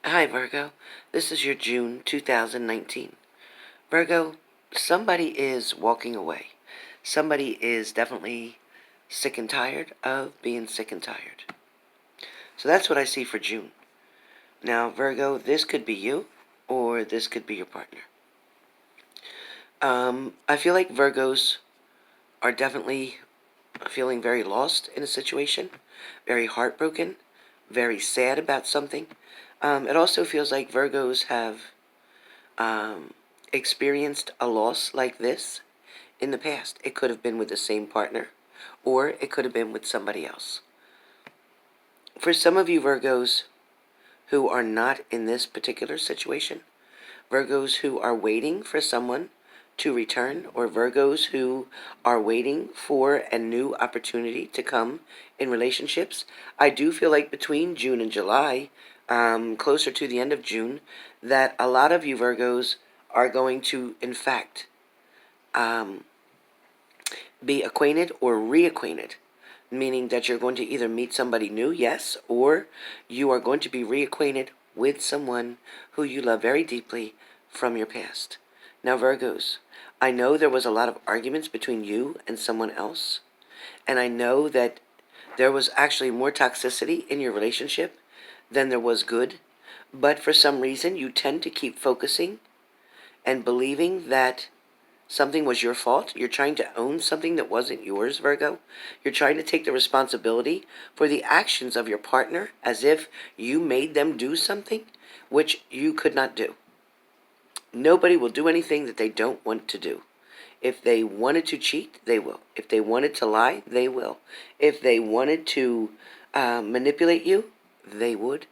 Hi, Virgo. This is your June 2019. Virgo, somebody is walking away. Somebody is definitely sick and tired of being sick and tired. So that's what I see for June. Now, Virgo, this could be you, or this could be your partner. I feel like Virgos are definitely feeling very lost in a situation, very heartbroken, very sad about something. It also feels like Virgos have experienced a loss like this in the past. It could have been with the same partner, or it could have been with somebody else. For some of you Virgos who are not in this particular situation, Virgos who are waiting for someone to return, or Virgos who are waiting for a new opportunity to come in relationships, I do feel like between June and July, closer to the end of June, that a lot of you Virgos are going to, in fact, be acquainted or reacquainted, meaning that you're going to either meet somebody new, yes, or you are going to be reacquainted with someone who you love very deeply from your past. Now, Virgos, I know there was a lot of arguments between you and someone else, and I know that there was actually more toxicity in your relationship than there was good, but for some reason you tend to keep focusing and believing that something was your fault. You're trying to own something that wasn't yours, Virgo. You're trying to take the responsibility for the actions of your partner as if you made them do something which you could not do. Nobody will do anything that they don't want to do. If they wanted to cheat, they will. If they wanted to lie, they will. If they wanted to manipulate you, they would.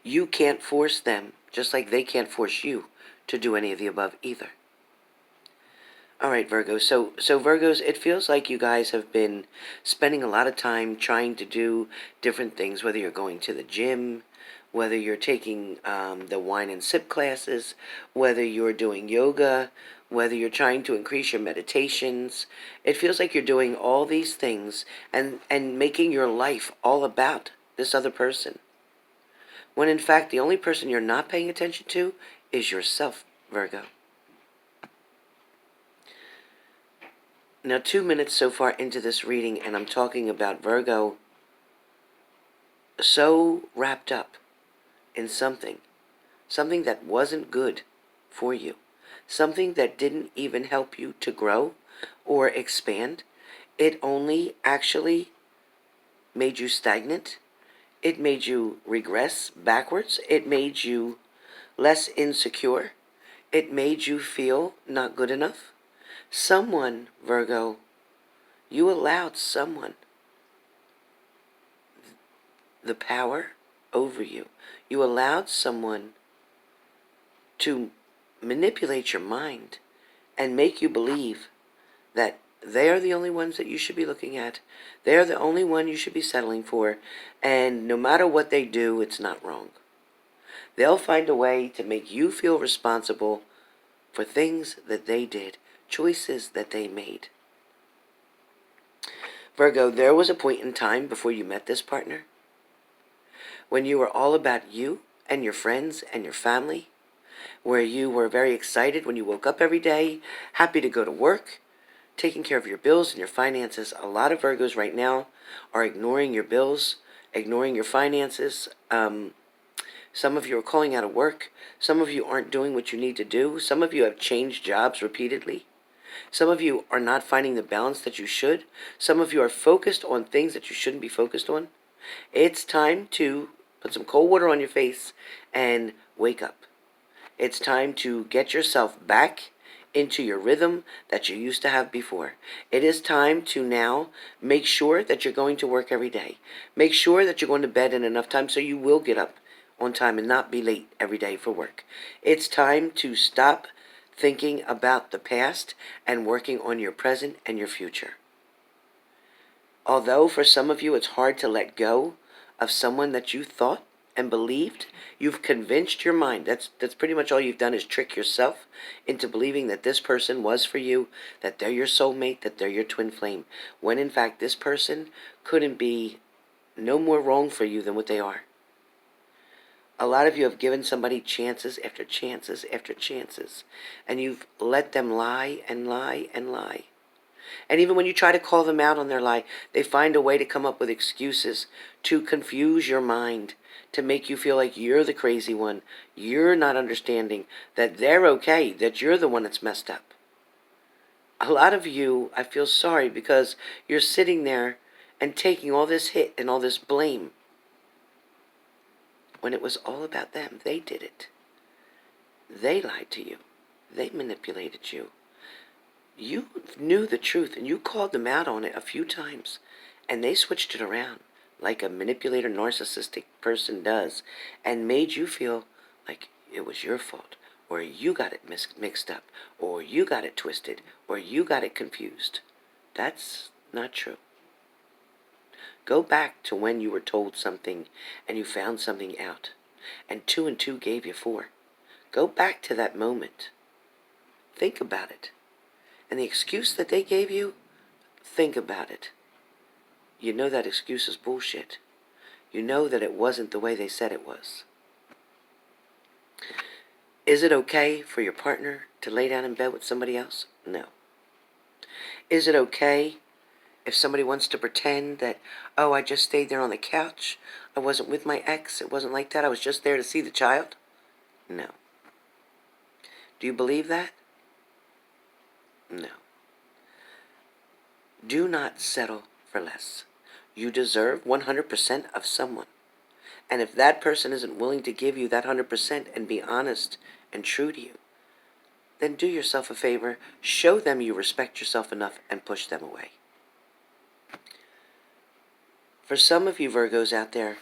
You can't force them, just like they can't force you to do any of the above either. All right, Virgo. So Virgos, it feels like you guys have been spending a lot of time trying to do different things, whether you're going to the gym, whether you're taking the wine and sip classes, whether you're doing yoga, whether you're trying to increase your meditations. It feels like you're doing all these things and making your life all about this other person, when in fact the only person you're not paying attention to is yourself, Virgo. Now, 2 minutes so far into this reading, and I'm talking about Virgo so wrapped up in something that wasn't good for you, something that didn't even help you to grow or expand. It only actually made you stagnant. It made you regress backwards. It made you less insecure. It made you feel not good enough. Someone, Virgo, you allowed someone the power over you. You allowed someone to manipulate your mind and make you believe that they are the only ones that you should be looking at. They are the only one you should be settling for. And no matter what they do, it's not wrong. They'll find a way to make you feel responsible for things that they did, choices that they made. Virgo, there was a point in time before you met this partner when you were all about you and your friends and your family, where you were very excited when you woke up every day, happy to go to work, taking care of your bills and your finances. A lot of Virgos right now are ignoring your bills, ignoring your finances. Some of you are calling out of work. Some of you aren't doing what you need to do. Some of you have changed jobs repeatedly. Some of you are not finding the balance that you should. Some of you are focused on things that you shouldn't be focused on. It's time to put some cold water on your face and wake up. It's time to get yourself back into your rhythm that you used to have before. It is time to now make sure that you're going to work every day. Make sure that you're going to bed in enough time so you will get up on time and not be late every day for work. It's time to stop thinking about the past and working on your present and your future. Although for some of you it's hard to let go of someone that you thought and believed, you've convinced your mind. That's pretty much all you've done, is trick yourself into believing that this person was for you, that they're your soulmate, that they're your twin flame, when in fact this person couldn't be no more wrong for you than what they are. A lot of you have given somebody chances after chances after chances, and you've let them lie and lie and lie. And even when you try to call them out on their lie, they find a way to come up with excuses to confuse your mind, to make you feel like you're the crazy one. You're not understanding that they're okay, that you're the one that's messed up. A lot of you, I feel sorry because you're sitting there and taking all this hit and all this blame when it was all about them. They did it. They lied to you. They manipulated you. You knew the truth and you called them out on it a few times, and they switched it around like a manipulator, narcissistic person does, and made you feel like it was your fault, or you got it mixed up, or you got it twisted, or you got it confused. That's not true. Go back to when you were told something and you found something out, and 2 and 2 gave you 4. Go back to that moment. Think about it. And the excuse that they gave you, think about it. You know that excuse is bullshit. You know that it wasn't the way they said it was. Is it okay for your partner to lay down in bed with somebody else? No. Is it okay if somebody wants to pretend that, oh, I just stayed there on the couch, I wasn't with my ex, it wasn't like that, I was just there to see the child? No. Do you believe that? No. Do not settle for less. You deserve 100% of someone. And if that person isn't willing to give you that 100% and be honest and true to you, then do yourself a favor, show them you respect yourself enough, and push them away. For some of you Virgos out there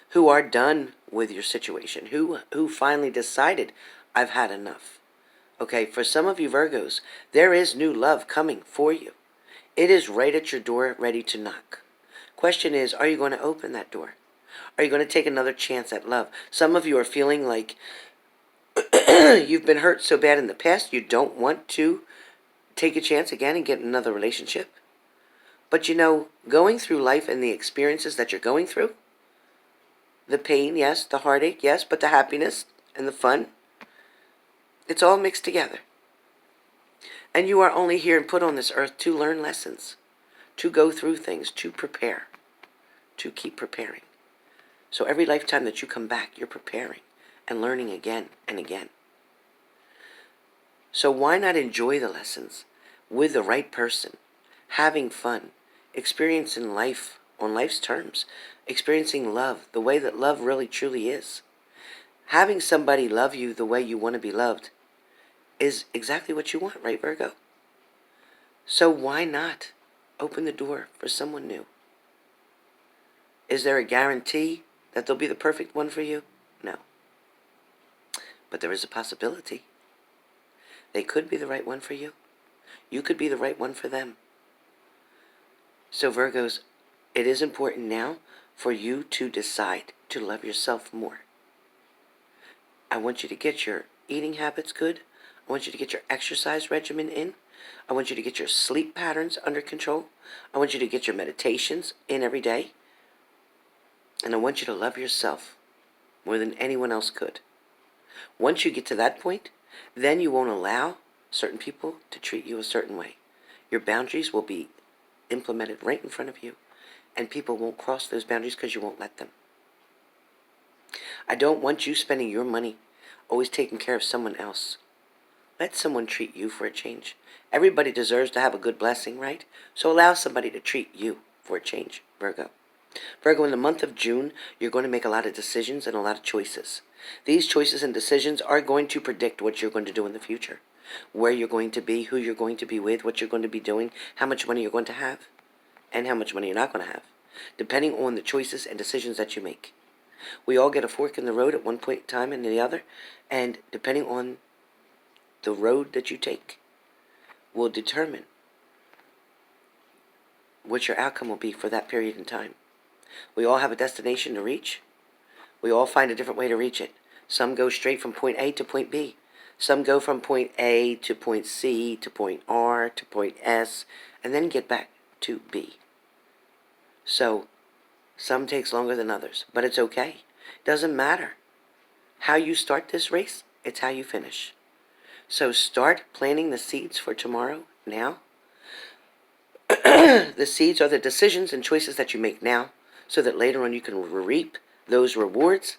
who are done with your situation, who finally decided, I've had enough. Okay, for some of you Virgos, there is new love coming for you. It is right at your door, ready to knock. Question is, are you going to open that door? Are you going to take another chance at love? Some of you are feeling like you've been hurt so bad in the past, you don't want to take a chance again and get another relationship. But you know, going through life and the experiences that you're going through, the pain, yes, the heartache, yes, but the happiness and the fun, it's all mixed together. And you are only here and put on this earth to learn lessons, to go through things, to prepare, to keep preparing. So every lifetime that you come back, you're preparing and learning again and again. So why not enjoy the lessons with the right person, having fun, experiencing life on life's terms, experiencing love, the way that love really truly is. Having somebody love you the way you want to be loved is exactly what you want, right, Virgo? So why not open the door for someone new? Is there a guarantee that they'll be the perfect one for you? No. But there is a possibility. They could be the right one for you. You could be the right one for them. So Virgos, it is important now for you to decide to love yourself more. I want you to get your eating habits good. I want you to get your exercise regimen in. I want you to get your sleep patterns under control. I want you to get your meditations in every day. And I want you to love yourself more than anyone else could. Once you get to that point, then you won't allow certain people to treat you a certain way. Your boundaries will be implemented right in front of you, and people won't cross those boundaries because you won't let them. I don't want you spending your money always taking care of someone else. Let someone treat you for a change. Everybody deserves to have a good blessing, right? So allow somebody to treat you for a change, Virgo. Virgo, in the month of June, you're going to make a lot of decisions and a lot of choices. These choices and decisions are going to predict what you're going to do in the future. Where you're going to be, who you're going to be with, what you're going to be doing, how much money you're going to have, and how much money you're not going to have, depending on the choices and decisions that you make. We all get a fork in the road at one point in time and the other, and depending on the road that you take will determine what your outcome will be for that period in time. We all have a destination to reach. We all find a different way to reach it. Some go straight from point A to point B. Some go from point A to point C to point R to point S and then get back to B. So some takes longer than others, but it's okay Doesn't matter how you start this race, it's how you finish. So start planting the seeds for tomorrow now. The seeds are the decisions and choices that you make now, so that later on you can reap those rewards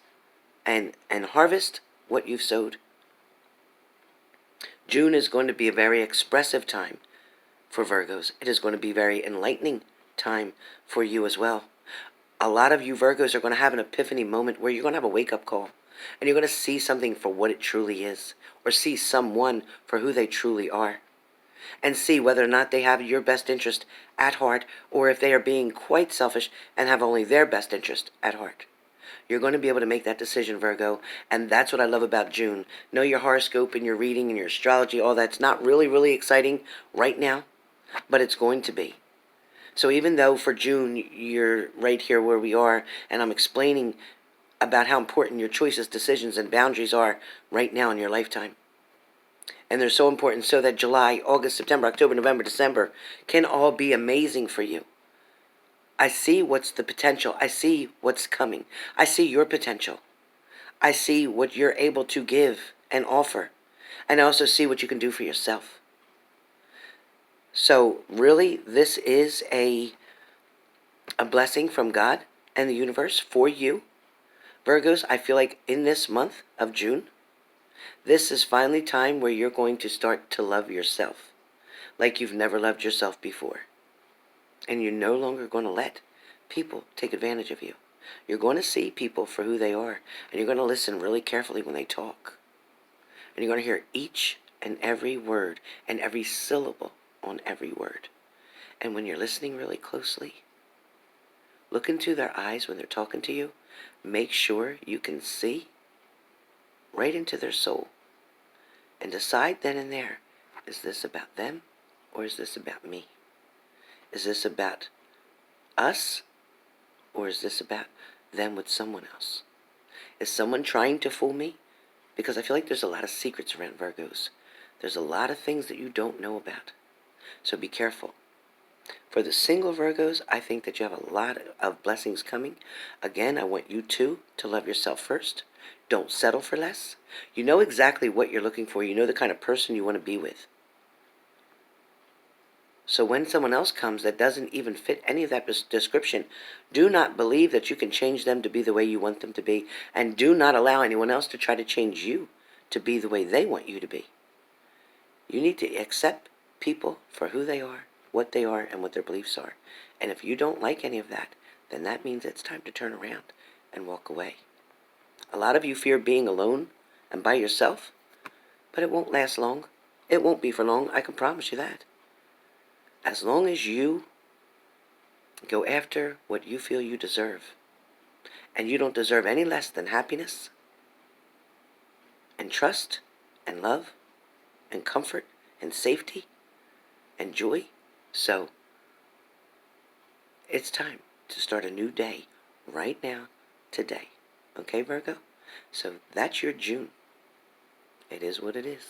and harvest what you've sowed. June is going to be a very expressive time for Virgos. It is going to be a very enlightening time for you as well. A lot of you Virgos are going to have an epiphany moment where you're going to have a wake-up call. And you're going to see something for what it truly is. Or see someone for who they truly are. And see whether or not they have your best interest at heart, or if they are being quite selfish and have only their best interest at heart. You're going to be able to make that decision, Virgo, and that's what I love about June. Know your horoscope and your reading and your astrology, all that's not really exciting right now, but it's going to be. So even though for June you're right here where we are, and I'm explaining about how important your choices, decisions, and boundaries are right now in your lifetime. And they're so important so that July, August, September, October, November, December can all be amazing for you. I see what's the potential. I see what's coming. I see your potential. I see what you're able to give and offer. And I also see what you can do for yourself. So really, this is a blessing from God and the universe for you. Virgos, I feel like in this month of June, this is finally time where you're going to start to love yourself like you've never loved yourself before. And you're no longer going to let people take advantage of you. You're going to see people for who they are, and you're going to listen really carefully when they talk. And you're going to hear each and every word and every syllable on every word. And when you're listening really closely, look into their eyes when they're talking to you. Make sure you can see right into their soul. And decide then and there, is this about them or is this about me? Is this about us or is this about them with someone else? Is someone trying to fool me? Because I feel like there's a lot of secrets around Virgos. There's a lot of things that you don't know about. So be careful. For the single Virgos, I think that you have a lot of blessings coming. Again, I want you to love yourself first. Don't settle for less. You know exactly what you're looking for. You know the kind of person you want to be with. So when someone else comes that doesn't even fit any of that description, do not believe that you can change them to be the way you want them to be. And do not allow anyone else to try to change you to be the way they want you to be. You need to accept people for who they are, what they are, and what their beliefs are. And if you don't like any of that, then that means it's time to turn around and walk away. A lot of you fear being alone and by yourself, but it won't last long. It won't be for long, I can promise you that. As long as you go after what you feel you deserve, and you don't deserve any less than happiness, and trust, and love, and comfort, and safety, and joy, so it's time to start a new day right now, today. Okay, Virgo? So that's your June. It is what it is.